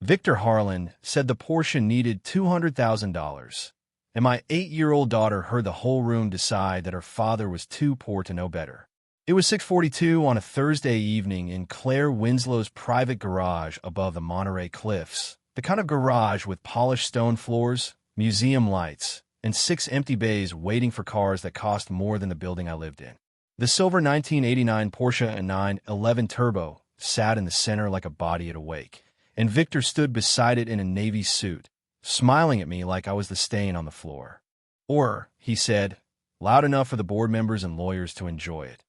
Victor Harlan said the Porsche needed $200,000, and my 8-year-old daughter heard the whole room decide that her father was too poor to know better. It was 6:42 on a Thursday evening in Claire Winslow's private garage above the Monterey Cliffs, the kind of garage with polished stone floors, museum lights, and 6 empty bays waiting for cars that cost more than the building I lived in. The silver 1989 Porsche 911 Turbo sat in the center like a body at a wake, and Victor stood beside it in a navy suit, smiling at me like I was the stain on the floor. Or, he said, loud enough for the board members and lawyers to enjoy it.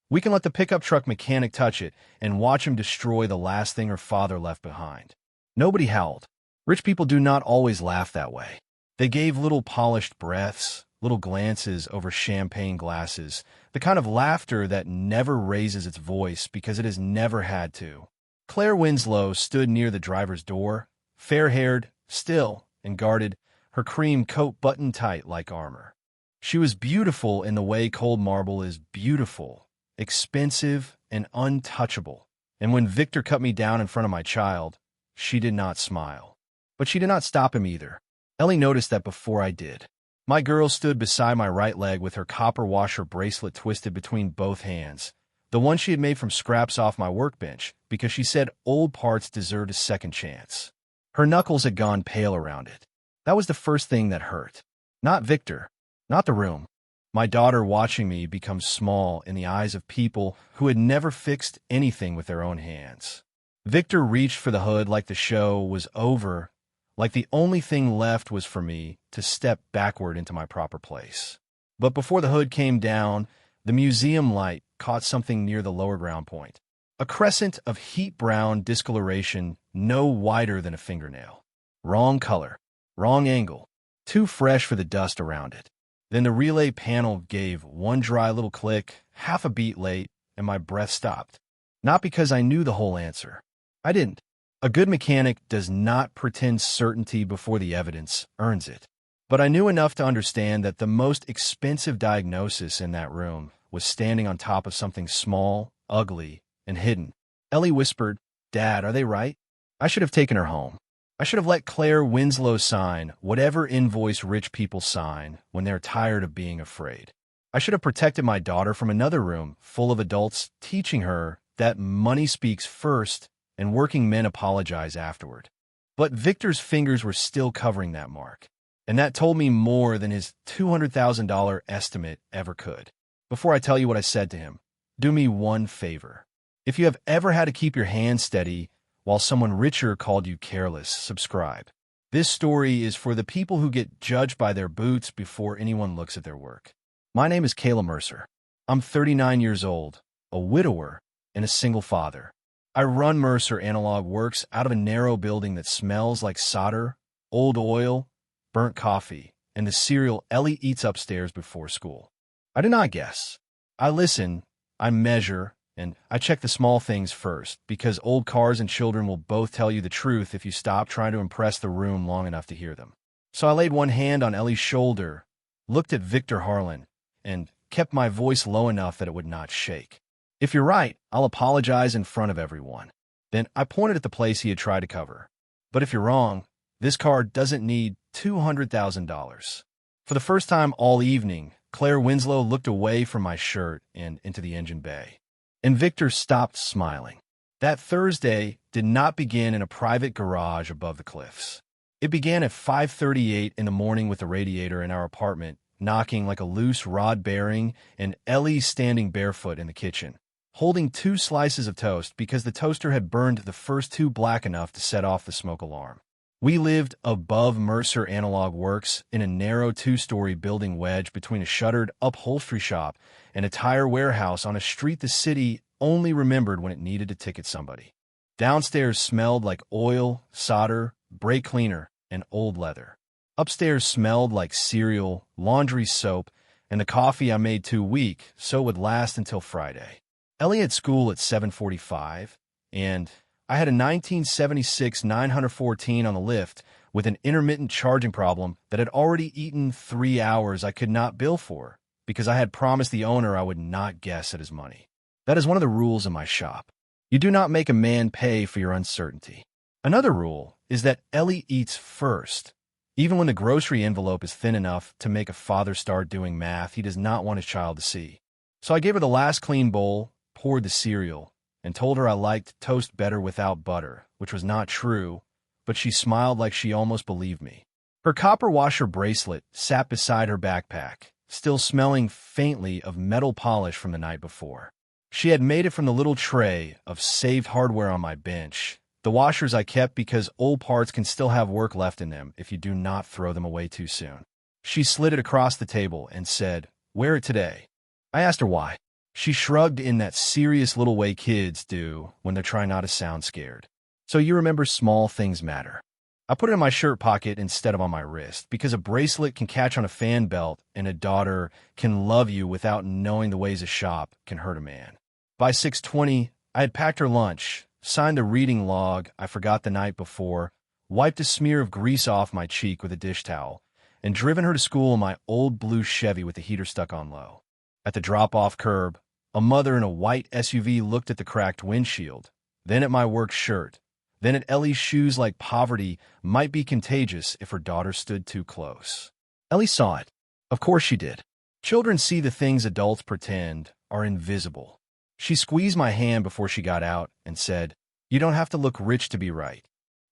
We can let the pickup truck mechanic touch it and watch him destroy the last thing her father left behind. Nobody howled. Rich people do not always laugh that way. They gave little polished breaths, little glances over champagne glasses, the kind of laughter that never raises its voice because it has never had to. Claire Winslow stood near the driver's door, fair-haired, still, and guarded, her cream coat buttoned tight like armor. She was beautiful in the way cold marble is beautiful, expensive, and untouchable. And when Victor cut me down in front of my child, she did not smile. But she did not stop him either. Ellie noticed that before I did. My girl stood beside my right leg with her copper washer bracelet twisted between both hands, the one she had made from scraps off my workbench, because she said old parts deserved a second chance. Her knuckles had gone pale around it. That was the first thing that hurt. Not Victor, not the room. My daughter watching me become small in the eyes of people who had never fixed anything with their own hands. Victor reached for the hood like the show was over, like the only thing left was for me to step backward into my proper place. But before the hood came down, the museum light caught something near the lower ground point. A crescent of heat-brown discoloration no wider than a fingernail. Wrong color, wrong angle, too fresh for the dust around it. Then the relay panel gave one dry little click, half a beat late, and my breath stopped. Not because I knew the whole answer. I didn't. A good mechanic does not pretend certainty before the evidence earns it. But I knew enough to understand that the most expensive diagnosis in that room was standing on top of something small, ugly, and hidden. Ellie whispered, "Dad, are they right?" I should have taken her home. I should have let Claire Winslow sign whatever invoice rich people sign when they're tired of being afraid. I should have protected my daughter from another room full of adults teaching her that money speaks first and working men apologize afterward. But Victor's fingers were still covering that mark, and that told me more than his $200,000 estimate ever could. Before I tell you what I said to him, do me one favor. If you have ever had to keep your hand steady while someone richer called you careless, subscribe. This story is for the people who get judged by their boots before anyone looks at their work. My name is Kayla Mercer. I'm 39 years old, a widower, and a single father. I run Mercer Analog Works out of a narrow building that smells like solder, old oil, burnt coffee, and the cereal Ellie eats upstairs before school. I do not guess. I listen, I measure, and I check the small things first, because old cars and children will both tell you the truth if you stop trying to impress the room long enough to hear them. So I laid one hand on Ellie's shoulder, looked at Victor Harlan, and kept my voice low enough that it would not shake. If you're right, I'll apologize in front of everyone. Then I pointed at the place he had tried to cover. But if you're wrong, this car doesn't need $200,000. For the first time all evening, Claire Winslow looked away from my shirt and into the engine bay. And Victor stopped smiling. That Thursday did not begin in a private garage above the cliffs. It began at 5:38 in the morning with the radiator in our apartment knocking like a loose rod bearing and Ellie standing barefoot in the kitchen, holding 2 slices of toast because the toaster had burned the first 2 black enough to set off the smoke alarm. We lived above Mercer Analog Works in a narrow 2-story building wedged between a shuttered upholstery shop and a tire warehouse on a street the city only remembered when it needed to ticket somebody. Downstairs smelled like oil, solder, brake cleaner, and old leather. Upstairs smelled like cereal, laundry soap, and the coffee I made too weak so it would last until Friday. Ellie had school at 7:45, and I had a 1976 914 on the lift with an intermittent charging problem that had already eaten 3 hours I could not bill for because I had promised the owner I would not guess at his money. That is one of the rules in my shop. You do not make a man pay for your uncertainty. Another rule is that Ellie eats first. Even when the grocery envelope is thin enough to make a father start doing math he does not want his child to see. So I gave her the last clean bowl, poured the cereal, and told her I liked toast better without butter, which was not true, but she smiled like she almost believed me. Her copper washer bracelet sat beside her backpack, still smelling faintly of metal polish from the night before. She had made it from the little tray of saved hardware on my bench. The washers I kept because old parts can still have work left in them if you do not throw them away too soon. She slid it across the table and said, "Wear it today." I asked her why. She shrugged in that serious little way kids do when they're trying not to sound scared. "So you remember small things matter." I put it in my shirt pocket instead of on my wrist because a bracelet can catch on a fan belt and a daughter can love you without knowing the ways of shop can hurt a man. By 6:20, I had packed her lunch, signed the reading log I forgot the night before, wiped a smear of grease off my cheek with a dish towel, and driven her to school in my old blue Chevy with the heater stuck on low. At the drop-off curb, a mother in a white SUV looked at the cracked windshield, then at my work shirt, then at Ellie's shoes like poverty might be contagious if her daughter stood too close. Ellie saw it. Of course she did. Children see the things adults pretend are invisible. She squeezed my hand before she got out and said, "You don't have to look rich to be right."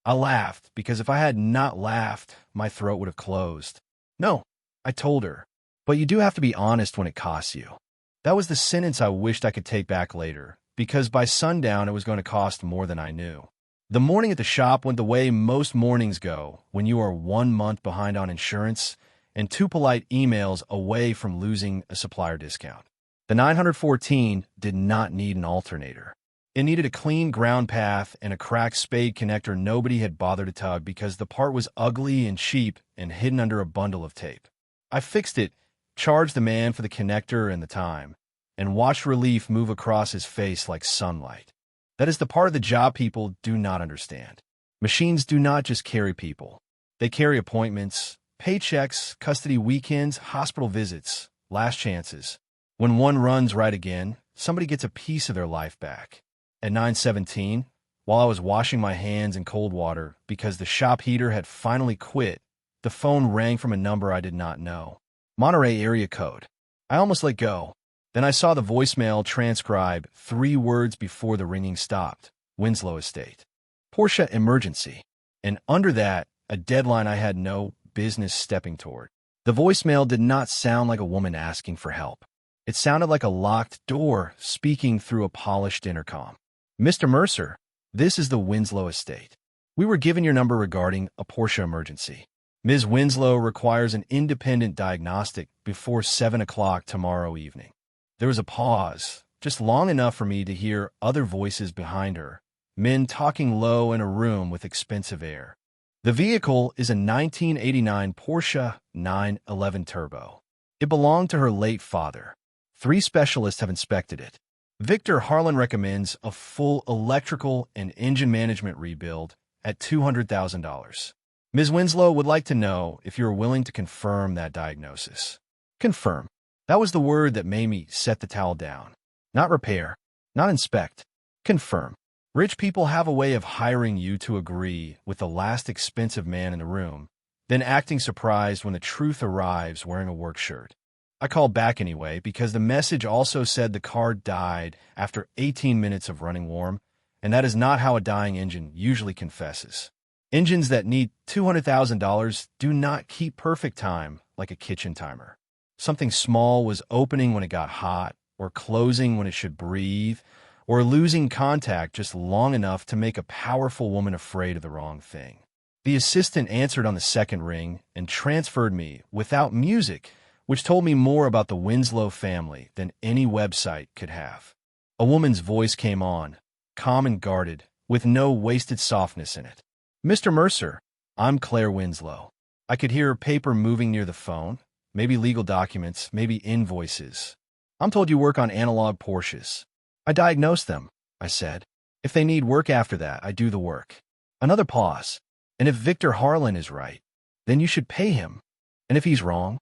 I laughed because if I had not laughed, my throat would have closed. "No," I told her, "but you do have to be honest when it costs you." That was the sentence I wished I could take back later, because by sundown it was going to cost more than I knew. The morning at the shop went the way most mornings go when you are 1 month behind on insurance and 2 polite emails away from losing a supplier discount. The 914 did not need an alternator. It needed a clean ground path and a cracked spade connector nobody had bothered to tug because the part was ugly and cheap and hidden under a bundle of tape. I fixed it, charged the man for the connector and the time, and watched relief move across his face like sunlight. That is the part of the job people do not understand. Machines do not just carry people. They carry appointments, paychecks, custody weekends, hospital visits, last chances. When one runs right again, somebody gets a piece of their life back. At 9:17, while I was washing my hands in cold water because the shop heater had finally quit, the phone rang from a number I did not know. Monterey area code. I almost let go. Then I saw the voicemail transcribe 3 words before the ringing stopped. Winslow Estate. Porsche emergency. And under that, a deadline I had no business stepping toward. The voicemail did not sound like a woman asking for help. It sounded like a locked door speaking through a polished intercom. "Mr. Mercer, this is the Winslow Estate. We were given your number regarding a Porsche emergency. Ms. Winslow requires an independent diagnostic before 7 o'clock tomorrow evening." There was a pause, just long enough for me to hear other voices behind her, men talking low in a room with expensive air. The vehicle is a 1989 Porsche 911 Turbo. It belonged to her late father. 3 specialists have inspected it. Victor Harlan recommends a full electrical and engine management rebuild at $200,000. Ms. Winslow would like to know if you are willing to confirm that diagnosis. Confirm. That was the word that made me set the towel down. Not repair. Not inspect. Confirm. Rich people have a way of hiring you to agree with the last expensive man in the room, then acting surprised when the truth arrives wearing a work shirt. I called back anyway because the message also said the car died after 18 minutes of running warm, and that is not how a dying engine usually confesses. Engines that need $200,000 do not keep perfect time like a kitchen timer. Something small was opening when it got hot, or closing when it should breathe, or losing contact just long enough to make a powerful woman afraid of the wrong thing. The assistant answered on the second ring and transferred me without music, which told me more about the Winslow family than any website could have. A woman's voice came on, calm and guarded, with no wasted softness in it. "Mr. Mercer, I'm Claire Winslow." I could hear paper moving near the phone, maybe legal documents, maybe invoices. "I'm told you work on analog Porsches." "I diagnose them," I said. "If they need work after that, I do the work." Another pause. "And if Victor Harlan is right, then you should pay him. And if he's wrong?"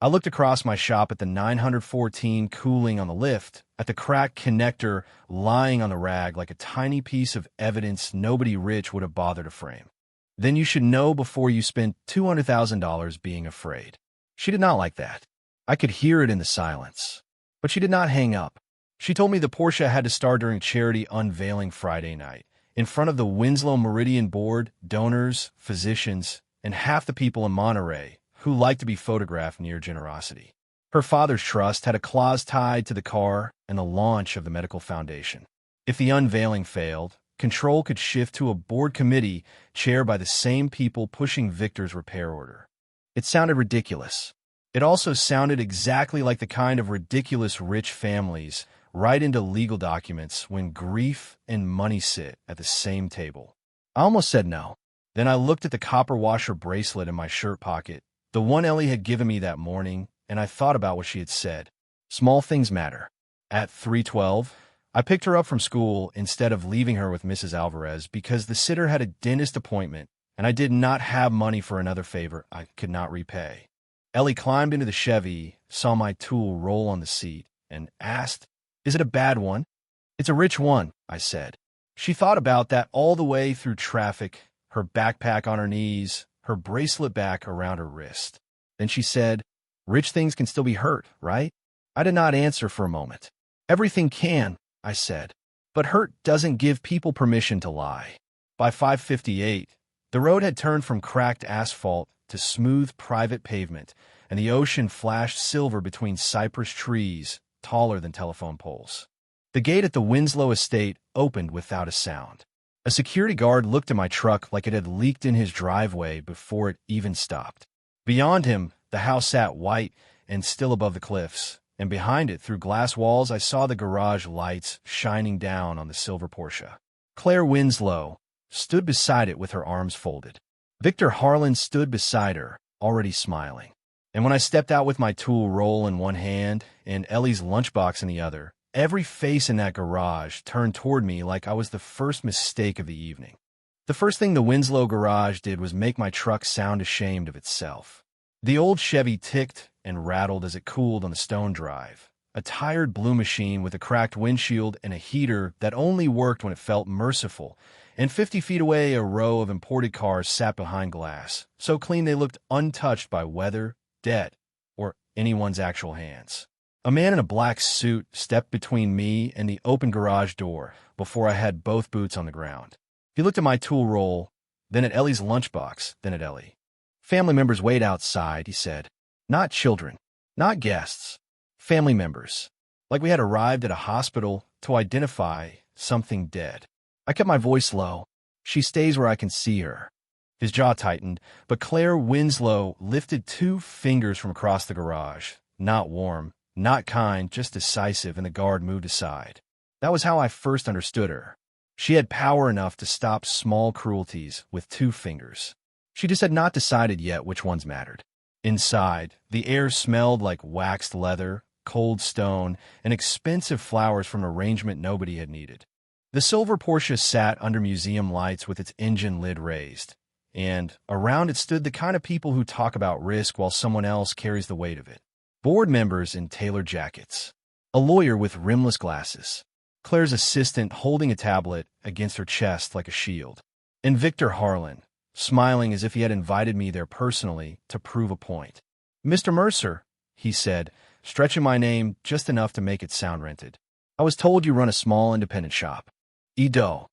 I looked across my shop at the 914 cooling on the lift, at the cracked connector lying on the rag like a tiny piece of evidence nobody rich would have bothered to frame. Then you should know before you spend $200,000 being afraid. She did not like that. I could hear it in the silence. But she did not hang up. She told me the Porsche had to start during charity unveiling Friday night, in front of the Winslow Meridian Board, donors, physicians, and half the people in Monterey who like to be photographed near generosity. Her father's trust had a clause tied to the car and the launch of the medical foundation. If the unveiling failed, control could shift to a board committee chaired by the same people pushing Victor's repair order. It sounded ridiculous. It also sounded exactly like the kind of ridiculous rich families write into legal documents when grief and money sit at the same table. I almost said no. Then I looked at the copper washer bracelet in my shirt pocket, the one Ellie had given me that morning, and I thought about what she had said. Small things matter. At 3:12, I picked her up from school instead of leaving her with Mrs. Alvarez because the sitter had a dentist appointment and I did not have money for another favor I could not repay. Ellie climbed into the Chevy, saw my tool roll on the seat, and asked, "Is it a bad one?" "It's a rich one," I said. She thought about that all the way through traffic, her backpack on her knees, her bracelet back around her wrist. Then she said, "Rich things can still be hurt, right?" I did not answer for a moment. "Everything can," I said. "But hurt doesn't give people permission to lie." By 5:58, the road had turned from cracked asphalt to smooth private pavement, and the ocean flashed silver between cypress trees taller than telephone poles. The gate at the Winslow estate opened without a sound. A security guard looked at my truck like it had leaked in his driveway before it even stopped. Beyond him, the house sat white and still above the cliffs, and behind it, through glass walls, I saw the garage lights shining down on the silver Porsche. Claire Winslow stood beside it with her arms folded. Victor Harlan stood beside her, already smiling. And when I stepped out with my tool roll in one hand and Ellie's lunchbox in the other, every face in that garage turned toward me like I was the first mistake of the evening. The first thing the Winslow garage did was make my truck sound ashamed of itself. The old Chevy ticked and rattled as it cooled on the stone drive, a tired blue machine with a cracked windshield and a heater that only worked when it felt merciful, and 50 feet away a row of imported cars sat behind glass, so clean they looked untouched by weather, debt, or anyone's actual hands. A man in a black suit stepped between me and the open garage door before I had both boots on the ground. He looked at my tool roll, then at Ellie's lunchbox, then at Ellie. "Family members wait outside," he said. "Not children, not guests. Family members. Like we had arrived at a hospital to identify something dead." I kept my voice low. "She stays where I can see her." His jaw tightened, but Claire Winslow lifted 2 fingers from across the garage. Not warm, not kind, just decisive, and the guard moved aside. That was how I first understood her. She had power enough to stop small cruelties with 2 fingers. She just had not decided yet which ones mattered. Inside, the air smelled like waxed leather, cold stone, and expensive flowers from an arrangement nobody had needed. The silver Porsche sat under museum lights with its engine lid raised, and around it stood the kind of people who talk about risk while someone else carries the weight of it. Board members in tailored jackets. A lawyer with rimless glasses. Claire's assistant holding a tablet against her chest like a shield. And Victor Harlan, smiling as if he had invited me there personally to prove a point. "Mr. Mercer," he said, stretching my name just enough to make it sound rented. "I was told you run a small independent shop." Edo.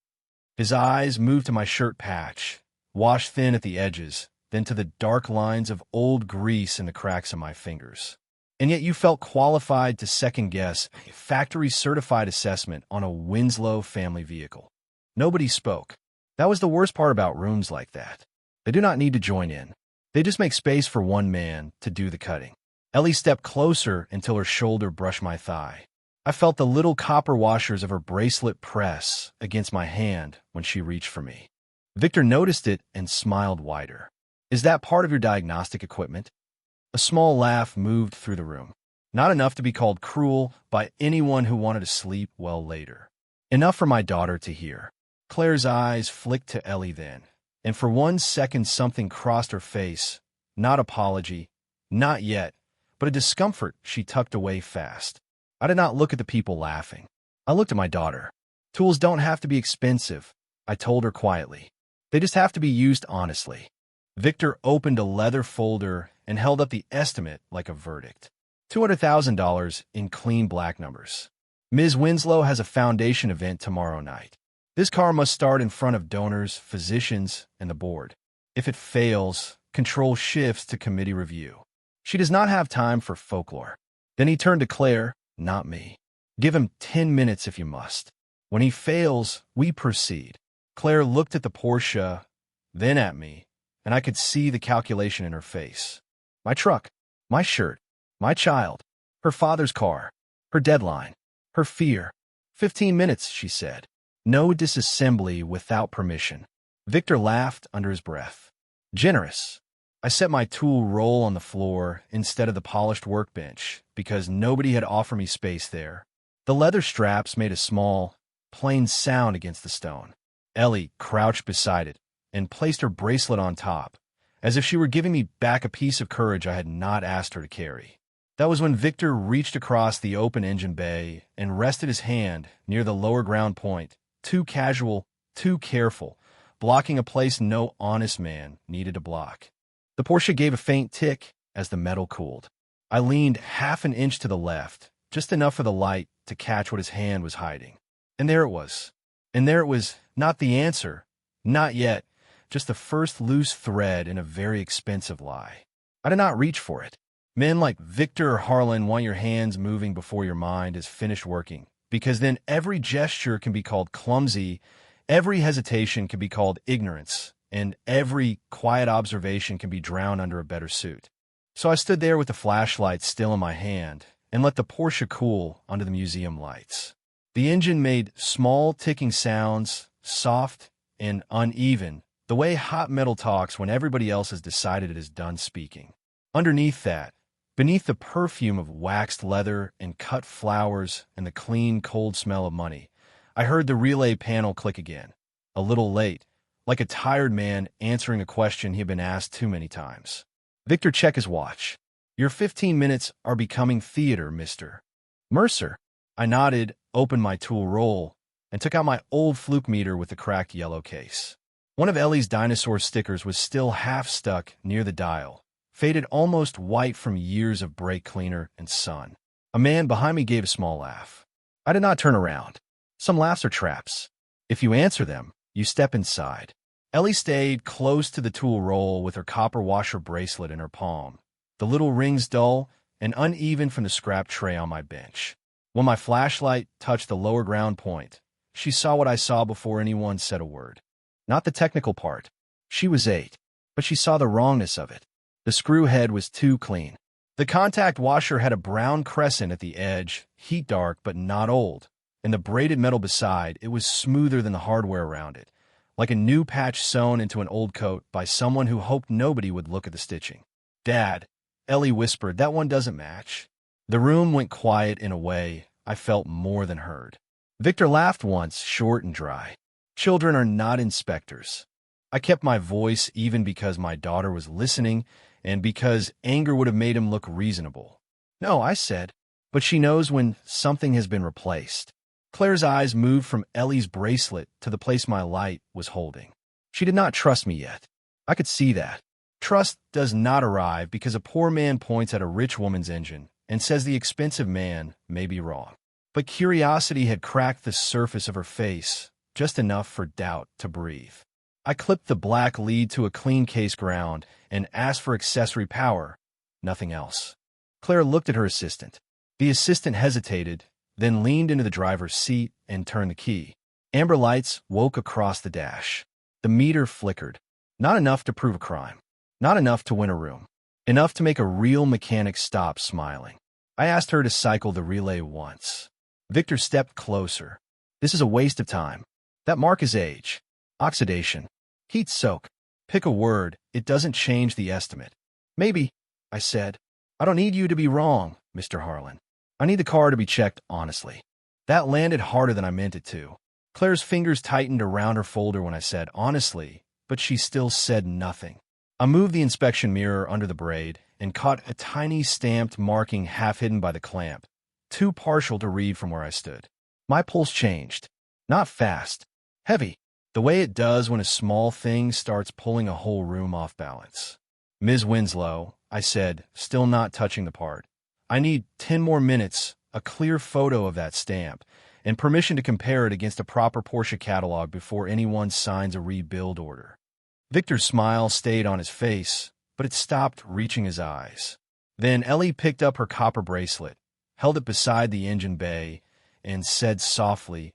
His eyes moved to my shirt patch, washed thin at the edges, then to the dark lines of old grease in the cracks of my fingers. "And yet you felt qualified to second-guess a factory-certified assessment on a Winslow family vehicle." Nobody spoke. That was the worst part about rooms like that. They do not need to join in. They just make space for one man to do the cutting. Ellie stepped closer until her shoulder brushed my thigh. I felt the little copper washers of her bracelet press against my hand when she reached for me. Victor noticed it and smiled wider. "Is that part of your diagnostic equipment?" A small laugh moved through the room. Not enough to be called cruel by anyone who wanted to sleep well later. Enough for my daughter to hear. Claire's eyes flicked to Ellie then, and for 1 second something crossed her face. Not apology, not yet, but a discomfort she tucked away fast. I did not look at the people laughing. I looked at my daughter. "Tools don't have to be expensive," I told her quietly. They just have to be used honestly. Victor opened a leather folder and held up the estimate like a verdict. $200,000 in clean black numbers. Ms. Winslow has a foundation event tomorrow night. This car must start in front of donors, physicians, and the board. If it fails, control shifts to committee review. She does not have time for folklore. Then he turned to Claire, not me. Give him 10 minutes if you must. When he fails, we proceed. Claire looked at the Porsche, then at me, and I could see the calculation in her face. My truck, my shirt, my child, her father's car, her deadline, her fear. 15 minutes, she said. No disassembly without permission. Victor laughed under his breath. Generous. I set my tool roll on the floor instead of the polished workbench because nobody had offered me space there. The leather straps made a small, plain sound against the stone. Ellie crouched beside it and placed her bracelet on top, as if she were giving me back a piece of courage I had not asked her to carry. That was when Victor reached across the open engine bay and rested his hand near the lower ground point, too casual, too careful, blocking a place no honest man needed to block. The Porsche gave a faint tick as the metal cooled. I leaned half an inch to the left, just enough for the light to catch what his hand was hiding. And there it was. And there it was, not the answer, not yet, just the first loose thread in a very expensive lie. I did not reach for it. Men like Victor or Harlan want your hands moving before your mind is finished working, because then every gesture can be called clumsy, every hesitation can be called ignorance, and every quiet observation can be drowned under a better suit. So I stood there with the flashlight still in my hand and let the Porsche cool under the museum lights. The engine made small ticking sounds, soft and uneven, the way hot metal talks when everybody else has decided it is done speaking. Underneath that, beneath the perfume of waxed leather and cut flowers and the clean, cold smell of money, I heard the relay panel click again, a little late, like a tired man answering a question he had been asked too many times. Victor checked his watch. Your 15 minutes are becoming theater, Mr. Mercer. I nodded, opened my tool roll, and took out my old fluke meter with the cracked yellow case. One of Ellie's dinosaur stickers was still half stuck near the dial, faded almost white from years of brake cleaner and sun. A man behind me gave a small laugh. I did not turn around. Some laughs are traps. If you answer them, you step inside. Ellie stayed close to the tool roll with her copper washer bracelet in her palm, the little rings dull and uneven from the scrap tray on my bench. When my flashlight touched the lower ground point, she saw what I saw before anyone said a word. Not the technical part. She was 8, but she saw the wrongness of it. The screw head was too clean. The contact washer had a brown crescent at the edge, heat dark but not old, and the braided metal beside it was smoother than the hardware around it, like a new patch sewn into an old coat by someone who hoped nobody would look at the stitching. Dad, Ellie whispered, that one doesn't match. The room went quiet in a way I felt more than heard. Victor laughed once, short and dry. Children are not inspectors. I kept my voice even because my daughter was listening and because anger would have made him look reasonable. No, I said, but she knows when something has been replaced. Claire's eyes moved from Ellie's bracelet to the place my light was holding. She did not trust me yet. I could see that. Trust does not arrive because a poor man points at a rich woman's engine and says the expensive man may be wrong. But curiosity had cracked the surface of her face, just enough for doubt to breathe. I clipped the black lead to a clean case ground and asked for accessory power, nothing else. Claire looked at her assistant. The assistant hesitated, then leaned into the driver's seat and turned the key. Amber lights woke across the dash. The meter flickered. Not enough to prove a crime. Not enough to win a room. Enough to make a real mechanic stop smiling. I asked her to cycle the relay once. Victor stepped closer. This is a waste of time. That mark is age. Oxidation. Heat soak. Pick a word. It doesn't change the estimate. Maybe, I said. I don't need you to be wrong, Mr. Harlan. I need the car to be checked honestly. That landed harder than I meant it to. Claire's fingers tightened around her folder when I said honestly, but she still said nothing. I moved the inspection mirror under the braid and caught a tiny stamped marking half hidden by the clamp, too partial to read from where I stood. My pulse changed. Not fast. Heavy. the way it does when a small thing starts pulling a whole room off balance. Ms. Winslow, I said, still not touching the part. I need 10 more minutes, a clear photo of that stamp, and permission to compare it against a proper Porsche catalog before anyone signs a rebuild order. Victor's smile stayed on his face, but it stopped reaching his eyes. Then Ellie picked up her copper bracelet, held it beside the engine bay, and said softly,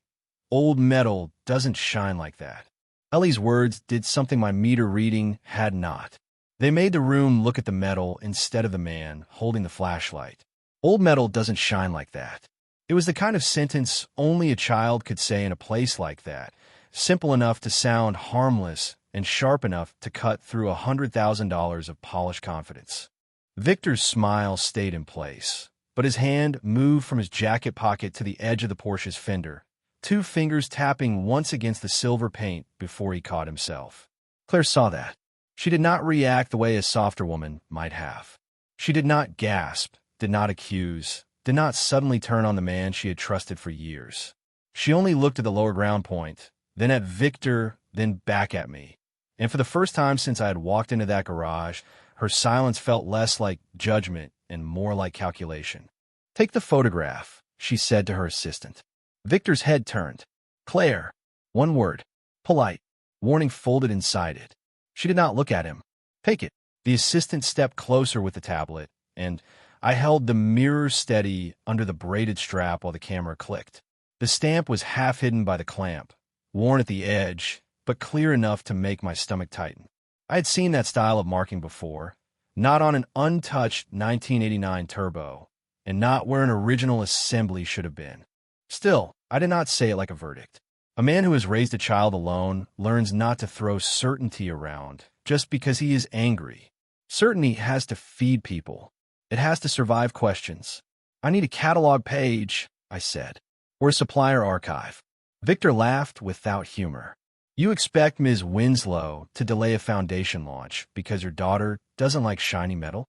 "Old metal doesn't shine like that." Ellie's words did something my meter reading had not. They made the room look at the metal instead of the man holding the flashlight. Old metal doesn't shine like that. It was the kind of sentence only a child could say in a place like that, simple enough to sound harmless and sharp enough to cut through $100,000 of polished confidence. Victor's smile stayed in place, but his hand moved from his jacket pocket to the edge of the Porsche's fender, 2 fingers tapping once against the silver paint before he caught himself. Claire saw that. She did not react the way a softer woman might have. She did not gasp, did not accuse, did not suddenly turn on the man she had trusted for years. She only looked at the lower ground point, then at Victor, then back at me. And for the first time since I had walked into that garage, her silence felt less like judgment and more like calculation. "Take the photograph," she said to her assistant. Victor's head turned. "Claire." One word. Polite. Warning folded inside it. She did not look at him. "Take it." The assistant stepped closer with the tablet, and I held the mirror steady under the braided strap while the camera clicked. The stamp was half hidden by the clamp, worn at the edge, but clear enough to make my stomach tighten. I had seen that style of marking before, not on an untouched 1989 Turbo, and not where an original assembly should have been. Still, I did not say it like a verdict. A man who has raised a child alone learns not to throw certainty around just because he is angry. Certainty has to feed people. It has to survive questions. "I need a catalog page," I said, "or a supplier archive." Victor laughed without humor. "You expect Ms. Winslow to delay a foundation launch because your daughter doesn't like shiny metal?"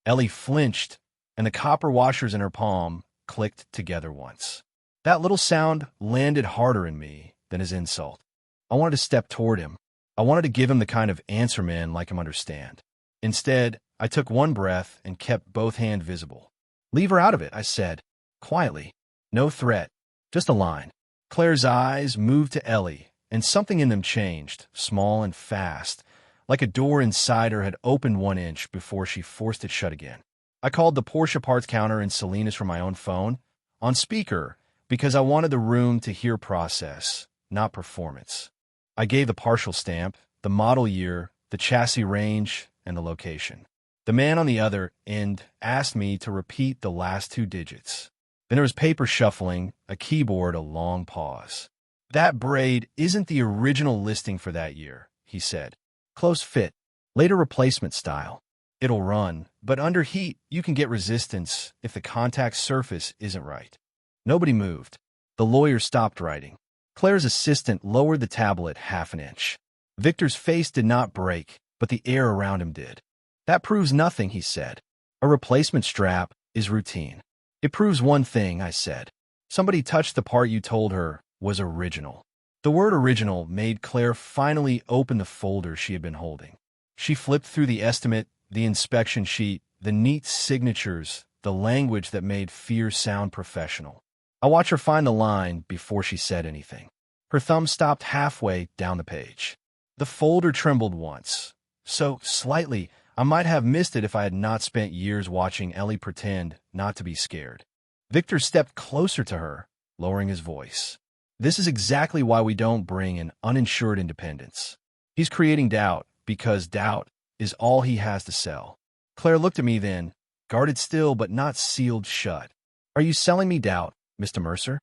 Ellie flinched, and the copper washers in her palm clicked together once. That little sound landed harder in me than his insult. I wanted to step toward him. I wanted to give him the kind of answer men like him understand. Instead, I took one breath and kept both hands visible. "Leave her out of it," I said, quietly. No threat, just a line. Claire's eyes moved to Ellie, and something in them changed, small and fast, like a door inside her had opened 1 inch before she forced it shut again. I called the Porsche parts counter in Salinas from my own phone, on speaker, because I wanted the room to hear process, not performance. I gave the partial stamp, the model year, the chassis range, and the location. The man on the other end asked me to repeat the last 2 digits. Then there was paper shuffling, a keyboard, a long pause. "That braid isn't the original listing for that year," he said. "Close fit, later replacement style. It'll run, but under heat you can get resistance if the contact surface isn't right." Nobody moved. The lawyer stopped writing. Claire's assistant lowered the tablet 1/2 inch. Victor's face did not break, but the air around him did. "That proves nothing," he said. "A replacement strap is routine." "It proves one thing," I said. "Somebody touched the part you told her was original." The word original made Claire finally open the folder she had been holding. She flipped through the estimate, the inspection sheet, the neat signatures, the language that made fear sound professional. I watched her find the line before she said anything. Her thumb stopped halfway down the page. The folder trembled once, so slightly I might have missed it if I had not spent years watching Ellie pretend not to be scared. Victor stepped closer to her, lowering his voice. "This is exactly why we don't bring an uninsured independence. He's creating doubt, because doubt is all he has to sell." Claire looked at me then, guarded still but not sealed shut. "Are you selling me doubt, Mr. Mercer?"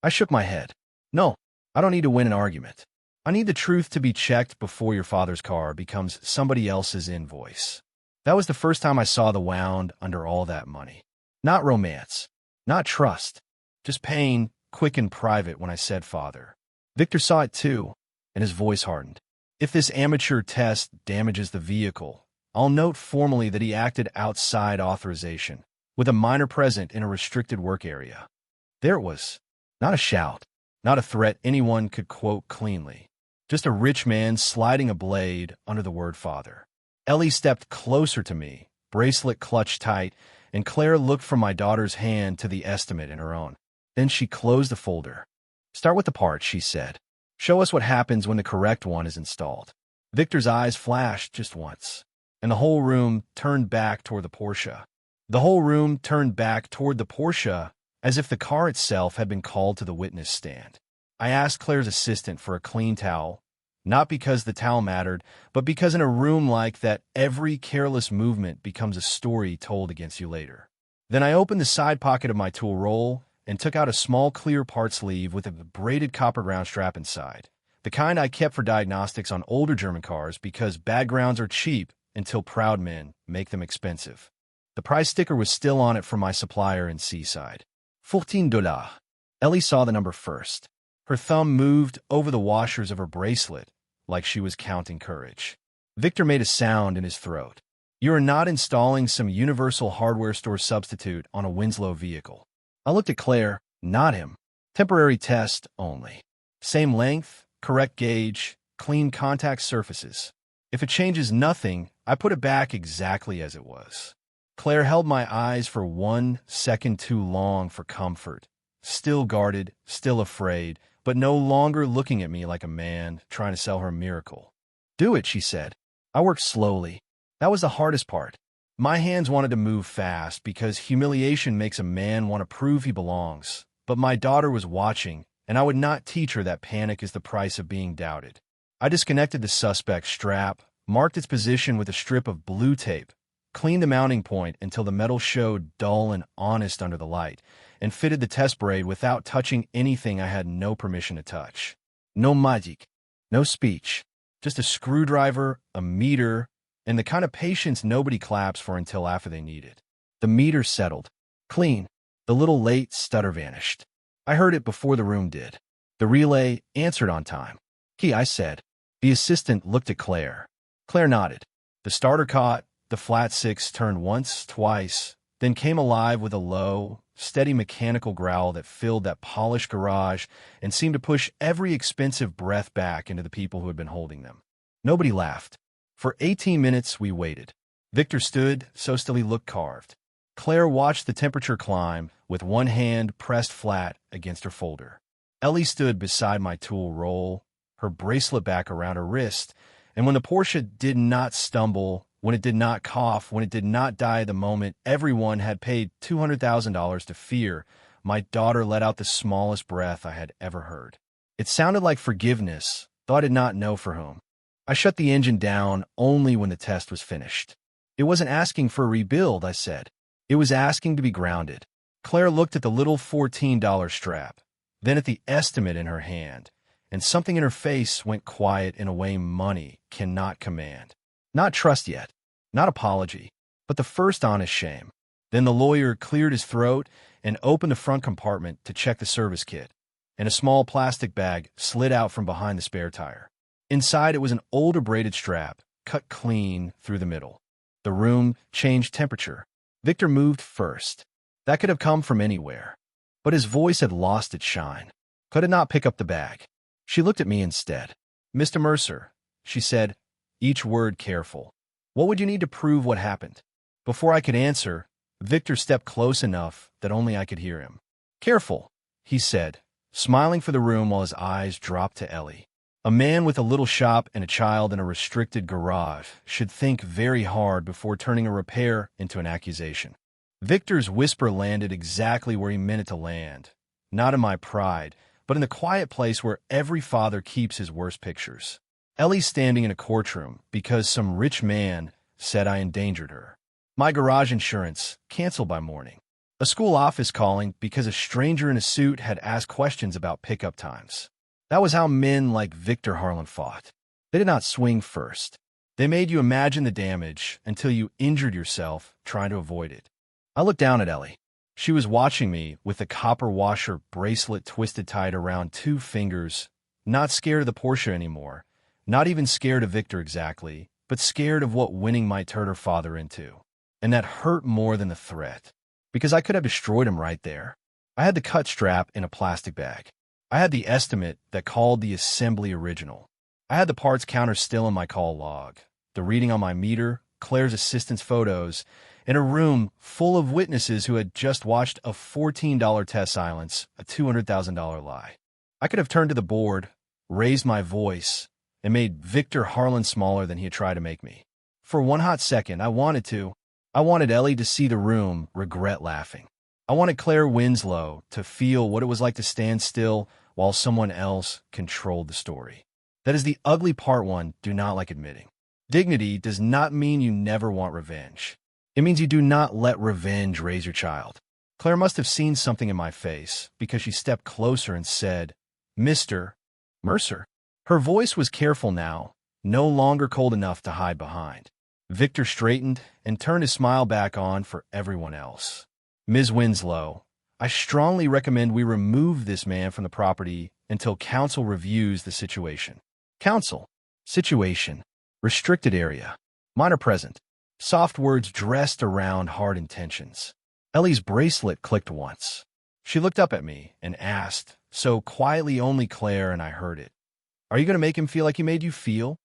I shook my head. "No, I don't need to win an argument. I need the truth to be checked before your father's car becomes somebody else's invoice." That was the first time I saw the wound under all that money. Not romance, not trust, just pain, quick and private when I said father. Victor saw it too, and his voice hardened. "If this amateur test damages the vehicle, I'll note formally that he acted outside authorization, with a minor present in a restricted work area." There it was. Not a shout, not a threat anyone could quote cleanly. Just a rich man sliding a blade under the word father. Ellie stepped closer to me, bracelet clutched tight, and Claire looked from my daughter's hand to the estimate in her own. Then she closed the folder. Start with the part, she said. Show us what happens when the correct one is installed. Victor's eyes flashed just once, and the whole room turned back toward the Porsche. The whole room turned back toward the Porsche, as if the car itself had been called to the witness stand. I asked Claire's assistant for a clean towel, not because the towel mattered, but because in a room like that, every careless movement becomes a story told against you later. Then I opened the side pocket of my tool roll and took out a small clear part sleeve with a braided copper ground strap inside, the kind I kept for diagnostics on older German cars because bad grounds are cheap until proud men make them expensive. The price sticker was still on it from my supplier in Seaside. $14. Ellie saw the number first. Her thumb moved over the washers of her bracelet like she was counting courage. Victor made a sound in his throat. You are not installing some universal hardware store substitute on a Winslow vehicle. I looked at Claire, not him. Temporary test only. Same length, correct gauge, clean contact surfaces. If it changes nothing, I put it back exactly as it was. Claire held my eyes for 1 second too long for comfort. Still guarded, still afraid, but no longer looking at me like a man trying to sell her a miracle. Do it, she said. I worked slowly. That was the hardest part. My hands wanted to move fast because humiliation makes a man want to prove he belongs. But my daughter was watching, and I would not teach her that panic is the price of being doubted. I disconnected the suspect's strap, marked its position with a strip of blue tape, cleaned the mounting point until the metal showed dull and honest under the light, and fitted the test braid without touching anything I had no permission to touch. No magic, no speech, just a screwdriver, a meter, and the kind of patience nobody claps for until after they need it. The meter settled. Clean. The little late stutter vanished. I heard it before the room did. The relay answered on time. Key, I said. The assistant looked at Claire. Claire nodded. The starter caught. The flat six turned once, twice, then came alive with a low, steady mechanical growl that filled that polished garage and seemed to push every expensive breath back into the people who had been holding them. Nobody laughed. For 18 minutes, we waited. Victor stood, so still he looked carved. Claire watched the temperature climb, with one hand pressed flat against her folder. Ellie stood beside my tool roll, her bracelet back around her wrist, and when the Porsche did not stumble, when it did not cough, when it did not die the moment everyone had paid $200,000 to fear, my daughter let out the smallest breath I had ever heard. It sounded like forgiveness, though I did not know for whom. I shut the engine down only when the test was finished. It wasn't asking for a rebuild, I said. It was asking to be grounded. Claire looked at the little $14 strap, then at the estimate in her hand, and something in her face went quiet in a way money cannot command. Not trust yet, not apology, but the first honest shame. Then the lawyer cleared his throat and opened the front compartment to check the service kit, and a small plastic bag slid out from behind the spare tire. Inside it was an older braided strap, cut clean through the middle. The room changed temperature. Victor moved first. That could have come from anywhere. But his voice had lost its shine. Could it not pick up the bag? She looked at me instead. Mr. Mercer, she said, each word careful. What would you need to prove what happened? Before I could answer, Victor stepped close enough that only I could hear him. Careful, he said, smiling for the room while his eyes dropped to Ellie. A man with a little shop and a child in a restricted garage should think very hard before turning a repair into an accusation. Victor's whisper landed exactly where he meant it to land, not in my pride, but in the quiet place where every father keeps his worst pictures. Ellie's standing in a courtroom because some rich man said I endangered her. My garage insurance canceled by morning. A school office calling because a stranger in a suit had asked questions about pickup times. That was how men like Victor Harlan fought. They did not swing first. They made you imagine the damage until you injured yourself trying to avoid it. I looked down at Ellie. She was watching me with the copper washer bracelet twisted tight around 2 fingers, not scared of the Porsche anymore, not even scared of Victor exactly, but scared of what winning might turn her father into. And that hurt more than the threat, because I could have destroyed him right there. I had the cut strap in a plastic bag. I had the estimate that called the assembly original. I had the parts counter still in my call log, the reading on my meter, Claire's assistant's photos, and a room full of witnesses who had just watched a $14 test silence, a $200,000 lie. I could have turned to the board, raised my voice, and made Victor Harlan smaller than he had tried to make me. For one hot second, I wanted Ellie to see the room regret laughing. I wanted Claire Winslow to feel what it was like to stand still while someone else controlled the story. That is the ugly part one do not like admitting. Dignity does not mean you never want revenge. It means you do not let revenge raise your child. Claire must have seen something in my face because she stepped closer and said, "Mr. Mercer." Her voice was careful now, no longer cold enough to hide behind. Victor straightened and turned his smile back on for everyone else. "Ms. Winslow, I strongly recommend we remove this man from the property until council reviews the situation." Council. Situation. Restricted area. Minor present. Soft words dressed around hard intentions. Ellie's bracelet clicked once. She looked up at me and asked, so quietly only Claire and I heard it, "Are you going to make him feel like he made you feel?"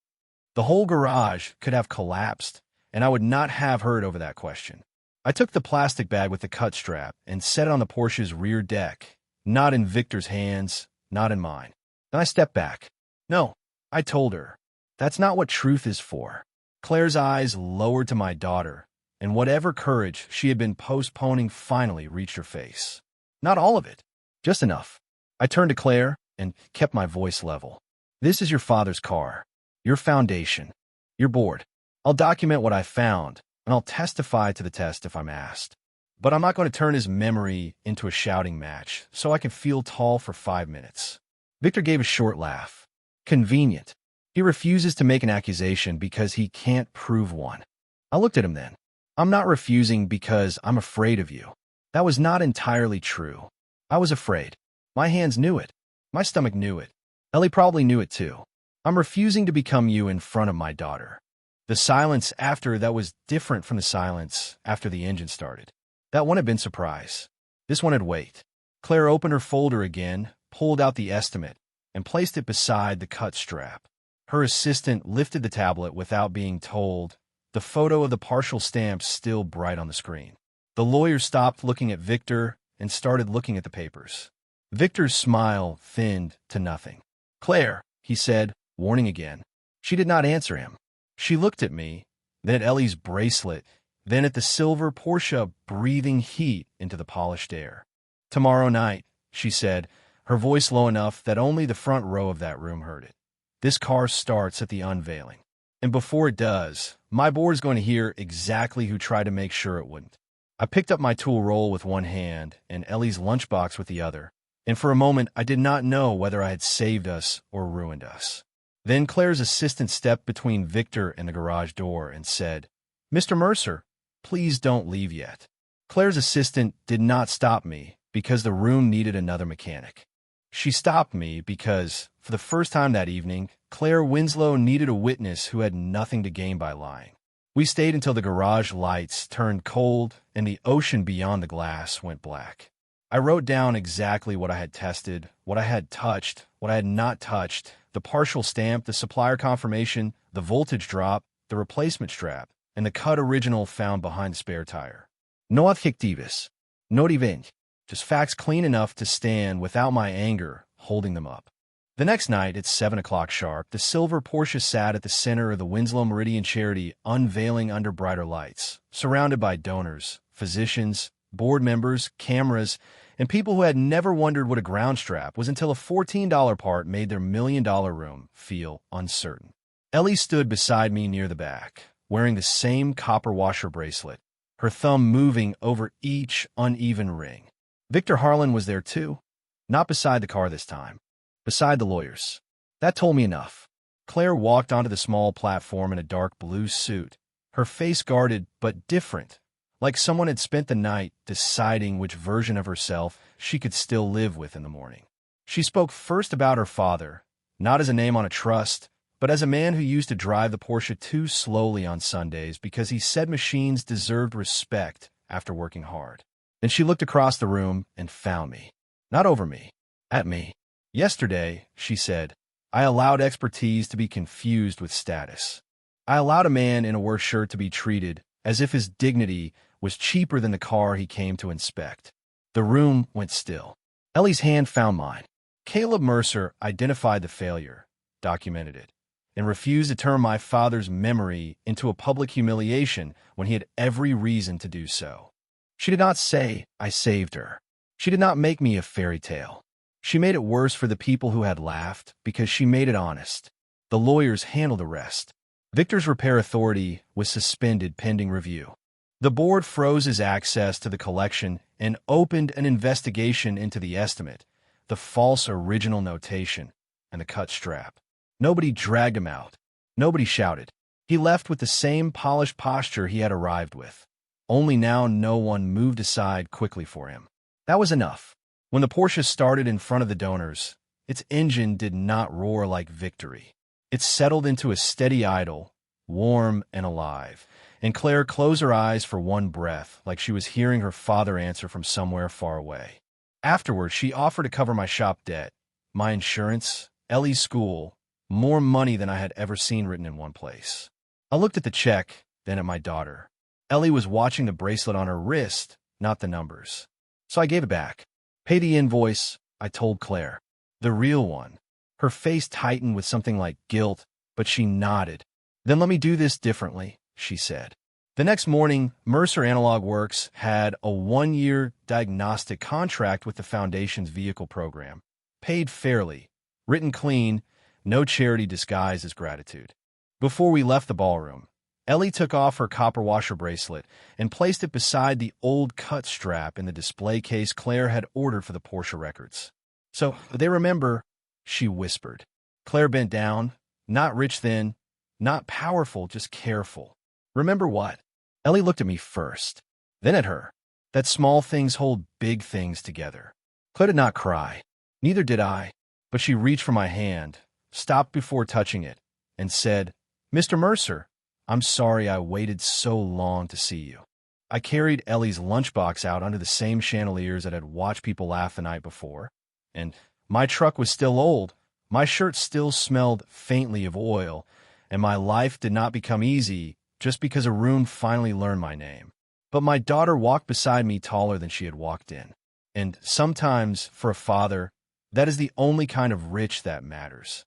The whole garage could have collapsed, and I would not have heard over that question. I took the plastic bag with the cut strap and set it on the Porsche's rear deck, not in Victor's hands, not in mine. Then I stepped back. "No," I told her. "That's not what truth is for." Claire's eyes lowered to my daughter, and whatever courage she had been postponing finally reached her face. "Not all of it. Just enough." I turned to Claire and kept my voice level. "This is your father's car, your foundation, your board. I'll document what I found, and I'll testify to the test if I'm asked. But I'm not going to turn his memory into a shouting match so I can feel tall for 5 minutes." Victor gave a short laugh. Convenient. He refuses to make an accusation because he can't prove one. I looked at him then. "I'm not refusing because I'm afraid of you." That was not entirely true. I was afraid. My hands knew it. My stomach knew it. Ellie probably knew it too. I'm refusing to become you in front of my daughter. The silence after that was different from the silence after the engine started. That one had been surprise. This one had wait. Claire opened her folder again, pulled out the estimate, and placed it beside the cut strap. Her assistant lifted the tablet without being told, the photo of the partial stamp still bright on the screen. The lawyer stopped looking at Victor and started looking at the papers. Victor's smile thinned to nothing. "Claire," he said, warning again. She did not answer him. She looked at me, then at Ellie's bracelet, then at the silver Porsche breathing heat into the polished air. "Tomorrow night," she said, her voice low enough that only the front row of that room heard it. "This car starts at the unveiling. And before it does, my board is going to hear exactly who tried to make sure it wouldn't." I picked up my tool roll with one hand and Ellie's lunchbox with the other, and for a moment I did not know whether I had saved us or ruined us. Then Claire's assistant stepped between Victor and the garage door and said, "Mr. Mercer, please don't leave yet." Claire's assistant did not stop me because the room needed another mechanic. She stopped me because, for the first time that evening, Claire Winslow needed a witness who had nothing to gain by lying. We stayed until the garage lights turned cold and the ocean beyond the glass went black. I wrote down exactly what I had tested, what I had touched, what I had not touched, the partial stamp, the supplier confirmation, the voltage drop, the replacement strap, and the cut original found behind the spare tire. No adjectives, no revenge, just facts clean enough to stand without my anger holding them up. The next night, at 7 o'clock sharp, the silver Porsche sat at the center of the Winslow Meridian charity unveiling under brighter lights, surrounded by donors, physicians, board members, cameras, and people who had never wondered what a ground strap was until a $14 part made their $1 million room feel uncertain. Ellie stood beside me near the back, wearing the same copper washer bracelet, her thumb moving over each uneven ring. Victor Harlan was there too, not beside the car this time, beside the lawyers. That told me enough. Claire walked onto the small platform in a dark blue suit, her face guarded but different, like someone had spent the night deciding which version of herself she could still live with in the morning. She spoke first about her father, not as a name on a trust, but as a man who used to drive the Porsche too slowly on Sundays because he said machines deserved respect after working hard. Then she looked across the room and found me. Not over me, at me. "Yesterday," she said, I allowed expertise to be confused with status. I allowed a man in a worse shirt to be treated as if his dignity was cheaper than the car he came to inspect. The room went still. Ellie's hand found mine. Caleb Mercer identified the failure, documented it, and refused to turn my father's memory into a public humiliation when he had every reason to do so. She did not say, "I saved her." She did not make me a fairy tale. She made it worse for the people who had laughed because she made it honest. The lawyers handled the rest. Victor's repair authority was suspended pending review. The board froze his access to the collection and opened an investigation into the estimate, the false original notation, and the cut strap. Nobody dragged him out. Nobody shouted. He left with the same polished posture he had arrived with. Only now no one moved aside quickly for him. That was enough. When the Porsche started in front of the donors, its engine did not roar like victory. It settled into a steady idle, warm and alive, and Claire closed her eyes for one breath like she was hearing her father answer from somewhere far away. Afterwards, she offered to cover my shop debt, my insurance, Ellie's school, more money than I had ever seen written in one place. I looked at the check, then at my daughter. Ellie was watching the bracelet on her wrist, not the numbers. So I gave it back. "Pay the invoice," I told Claire. "The real one." Her face tightened with something like guilt, but she nodded. "Then let me do this differently," she said. The next morning, Mercer Analog Works had a 1-year diagnostic contract with the Foundation's vehicle program. Paid fairly, written clean, no charity disguised as gratitude. Before we left the ballroom, Ellie took off her copper washer bracelet and placed it beside the old cut strap in the display case Claire had ordered for the Porsche records. "So, they remember," she whispered. Claire bent down, not rich then, not powerful, just careful. "Remember what?" Ellie looked at me first, then at her. That small things hold big things together. Claire did not cry. Neither did I. But she reached for my hand, stopped before touching it, and said, "Mr. Mercer, I'm sorry I waited so long to see you." I carried Ellie's lunchbox out under the same chandeliers that had watched people laugh the night before, and my truck was still old, my shirt still smelled faintly of oil, and my life did not become easy just because a room finally learned my name. But my daughter walked beside me taller than she had walked in. And sometimes, for a father, that is the only kind of rich that matters.